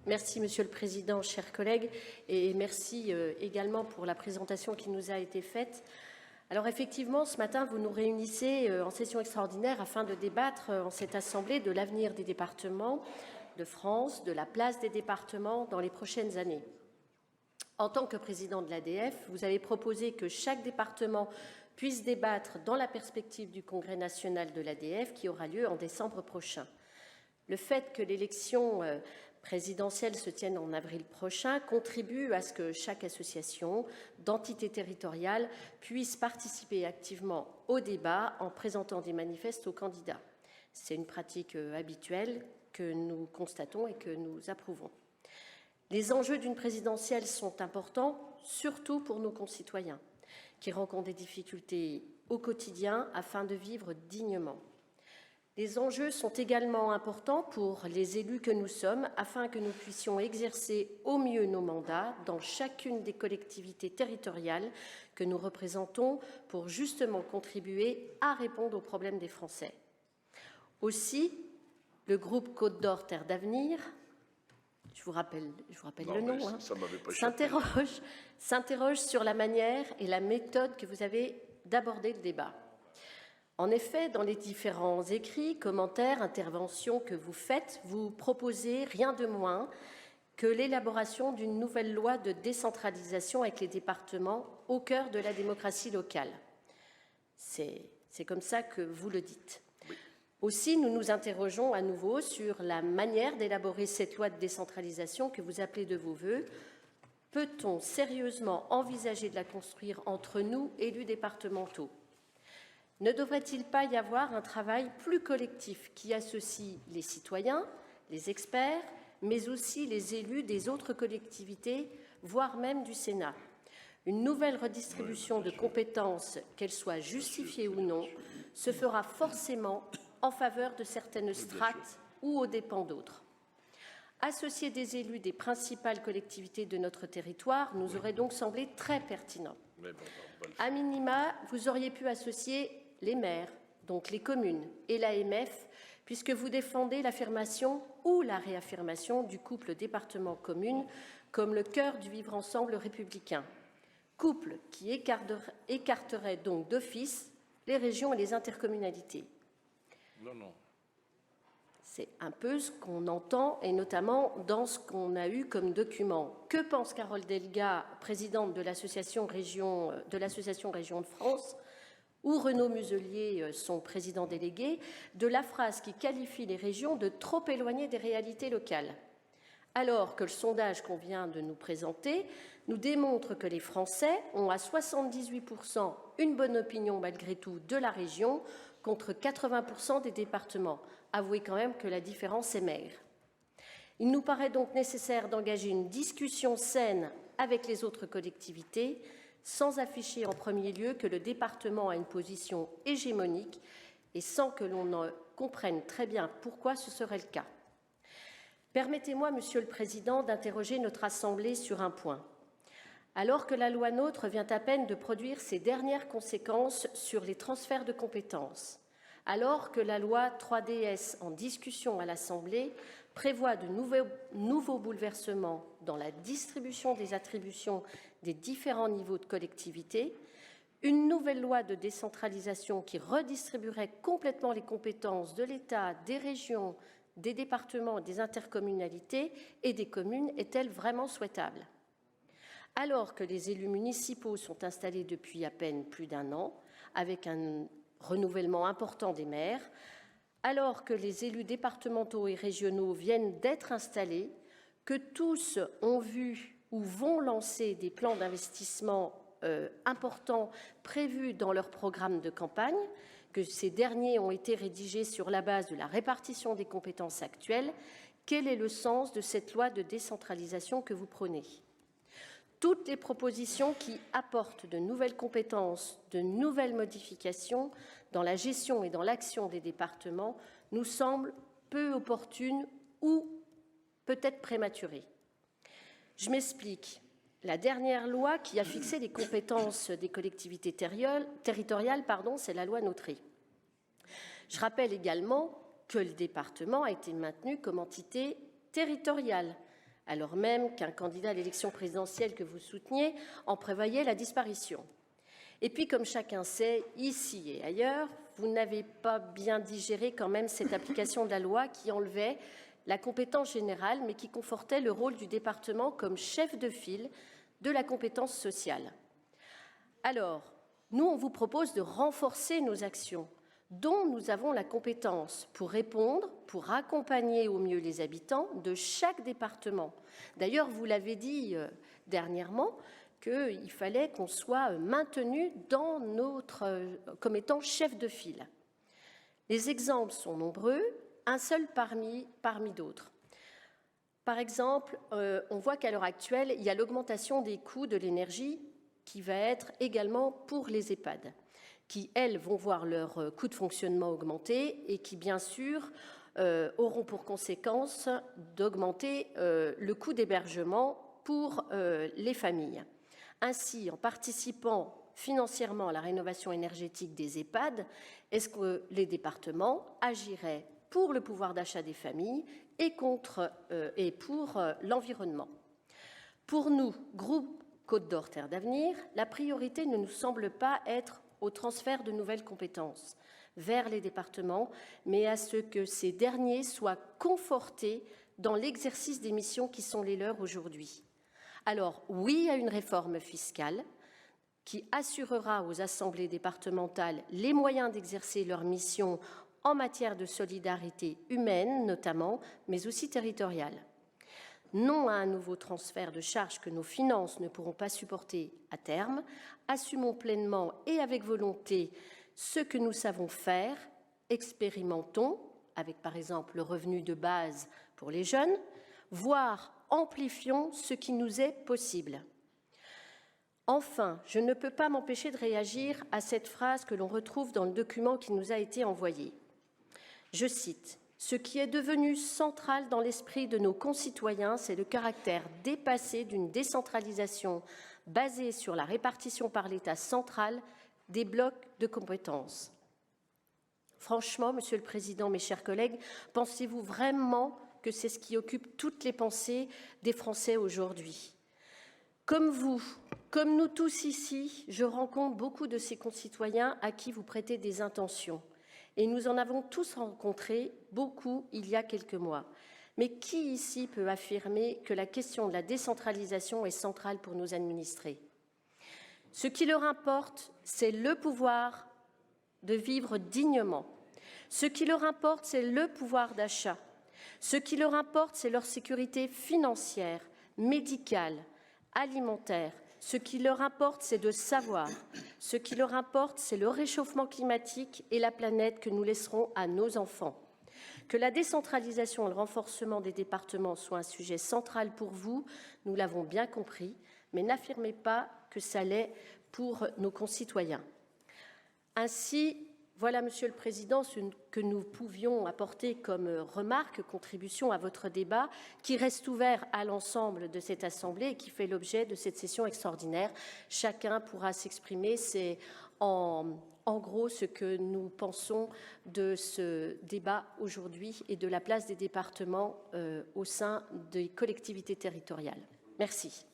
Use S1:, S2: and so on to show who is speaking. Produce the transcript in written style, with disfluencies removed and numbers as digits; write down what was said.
S1: Merci, Monsieur le Président, chers collègues, et merci également pour la présentation qui nous a été faite. Alors effectivement, ce matin, vous nous réunissez en session extraordinaire afin de débattre en cette Assemblée de l'avenir des départements de France, de la place des départements dans les prochaines années. En tant que président de l'ADF, vous avez proposé que chaque département puisse débattre dans la perspective du Congrès national de l'ADF qui aura lieu en décembre prochain. Le fait que l'élection présidentielle se tienne en avril prochain contribue à ce que chaque association d'entités territoriales puisse participer activement au débat en présentant des manifestes aux candidats. C'est une pratique habituelle que nous constatons et que nous approuvons. Les enjeux d'une présidentielle sont importants, surtout pour nos concitoyens, qui rencontrent des difficultés au quotidien afin de vivre dignement. Les enjeux sont également importants pour les élus que nous sommes, afin que nous puissions exercer au mieux nos mandats dans chacune des collectivités territoriales que nous représentons pour justement contribuer à répondre aux problèmes des Français. Aussi, le groupe Côte d'Or Terre d'Avenir, je vous rappelle le nom, s'interroge sur la manière et la méthode que vous avez d'aborder le débat. En effet, dans les différents écrits, commentaires, interventions que vous faites, vous proposez rien de moins que l'élaboration d'une nouvelle loi de décentralisation avec les départements au cœur de la démocratie locale. C'est comme ça que vous le dites. Oui. Aussi, nous nous interrogeons à nouveau sur la manière d'élaborer cette loi de décentralisation que vous appelez de vos vœux. Peut-on sérieusement envisager de la construire entre nous, élus départementaux ? Ne devrait-il pas y avoir un travail plus collectif qui associe les citoyens, les experts, mais aussi les élus des autres collectivités, voire même du Sénat ? Une nouvelle redistribution de compétences, qu'elle soit justifiée ou non, se fera forcément en faveur de certaines strates ou aux dépens d'autres. Associer des élus des principales collectivités de notre territoire nous aurait donc semblé très pertinent. À minima, vous auriez pu associer les maires, donc les communes, et l'AMF, puisque vous défendez l'affirmation ou la réaffirmation du couple département-commune comme le cœur du vivre ensemble républicain. Couple qui écarterait donc d'office les régions et les intercommunalités. Non. C'est un peu ce qu'on entend, et notamment dans ce qu'on a eu comme document. Que pense Carole Delga, présidente de l'Association Région de France, ou Renaud Muselier, son président délégué, de la phrase qui qualifie les régions de trop éloignées des réalités locales ? Alors que le sondage qu'on vient de nous présenter nous démontre que les Français ont à 78% une bonne opinion malgré tout de la région contre 80% des départements. Avouez quand même que la différence est maigre. Il nous paraît donc nécessaire d'engager une discussion saine avec les autres collectivités sans afficher en premier lieu que le département a une position hégémonique et sans que l'on ne comprenne très bien pourquoi ce serait le cas. Permettez-moi, Monsieur le Président, d'interroger notre Assemblée sur un point. Alors que la loi NOTRe vient à peine de produire ses dernières conséquences sur les transferts de compétences, alors que la loi 3DS en discussion à l'Assemblée prévoit de nouveaux bouleversements dans la distribution des attributions des différents niveaux de collectivité, une nouvelle loi de décentralisation qui redistribuerait complètement les compétences de l'État, des régions, des départements, des intercommunalités et des communes est-elle vraiment souhaitable ? Alors que les élus municipaux sont installés depuis à peine plus d'un an, avec un renouvellement important des maires, alors que les élus départementaux et régionaux viennent d'être installés, que tous ont vu ou vont lancer des plans d'investissement importants prévus dans leur programme de campagne, que ces derniers ont été rédigés sur la base de la répartition des compétences actuelles, quel est le sens de cette loi de décentralisation que vous prônez ? Toutes les propositions qui apportent de nouvelles compétences, de nouvelles modifications dans la gestion et dans l'action des départements nous semblent peu opportunes ou peut-être prématurées. Je m'explique. La dernière loi qui a fixé les compétences des collectivités territoriales, c'est la loi NOTRe. Je rappelle également que le département a été maintenu comme entité territoriale, alors même qu'un candidat à l'élection présidentielle que vous souteniez en prévoyait la disparition. Et puis, comme chacun sait, ici et ailleurs, vous n'avez pas bien digéré quand même cette application de la loi qui enlevait la compétence générale, mais qui confortait le rôle du département comme chef de file de la compétence sociale. Alors, nous, on vous propose de renforcer nos actions, dont nous avons la compétence pour répondre, pour accompagner au mieux les habitants de chaque département. D'ailleurs, vous l'avez dit dernièrement, qu'il fallait qu'on soit maintenu dans comme étant chef de file. Les exemples sont nombreux, un seul parmi d'autres. Par exemple, on voit qu'à l'heure actuelle, il y a l'augmentation des coûts de l'énergie qui va être également pour les EHPAD, qui, elles, vont voir leur coût de fonctionnement augmenter et qui, bien sûr, auront pour conséquence d'augmenter le coût d'hébergement pour les familles. Ainsi, en participant financièrement à la rénovation énergétique des EHPAD, est-ce que les départements agiraient pour le pouvoir d'achat des familles et pour l'environnement? Pour nous, groupe Côte d'Or Terre d'Avenir, la priorité ne nous semble pas être au transfert de nouvelles compétences vers les départements, mais à ce que ces derniers soient confortés dans l'exercice des missions qui sont les leurs aujourd'hui. Alors, oui à une réforme fiscale qui assurera aux assemblées départementales les moyens d'exercer leurs missions en matière de solidarité humaine notamment, mais aussi territoriale. Non à un nouveau transfert de charges que nos finances ne pourront pas supporter à terme. Assumons pleinement et avec volonté ce que nous savons faire, expérimentons, avec par exemple le revenu de base pour les jeunes, voire amplifions ce qui nous est possible. Enfin, je ne peux pas m'empêcher de réagir à cette phrase que l'on retrouve dans le document qui nous a été envoyé. Je cite, « Ce qui est devenu central dans l'esprit de nos concitoyens, c'est le caractère dépassé d'une décentralisation basée sur la répartition par l'État central des blocs de compétences. » Franchement, Monsieur le Président, mes chers collègues, pensez-vous vraiment que c'est ce qui occupe toutes les pensées des Français aujourd'hui? Comme vous, comme nous tous ici, je rencontre beaucoup de ces concitoyens à qui vous prêtez des intentions. Et nous en avons tous rencontré beaucoup il y a quelques mois. Mais qui ici peut affirmer que la question de la décentralisation est centrale pour nos administrés? Ce qui leur importe, c'est le pouvoir de vivre dignement. Ce qui leur importe, c'est le pouvoir d'achat. Ce qui leur importe, c'est leur sécurité financière, médicale, alimentaire. Ce qui leur importe, c'est de savoir. Ce qui leur importe, c'est le réchauffement climatique et la planète que nous laisserons à nos enfants. Que la décentralisation et le renforcement des départements soient un sujet central pour vous, nous l'avons bien compris, mais n'affirmez pas que ça l'est pour nos concitoyens. Ainsi, voilà, Monsieur le Président, ce que nous pouvions apporter comme remarque, contribution à votre débat, qui reste ouvert à l'ensemble de cette Assemblée et qui fait l'objet de cette session extraordinaire. Chacun pourra s'exprimer. C'est en gros ce que nous pensons de ce débat aujourd'hui et de la place des départements au sein des collectivités territoriales. Merci.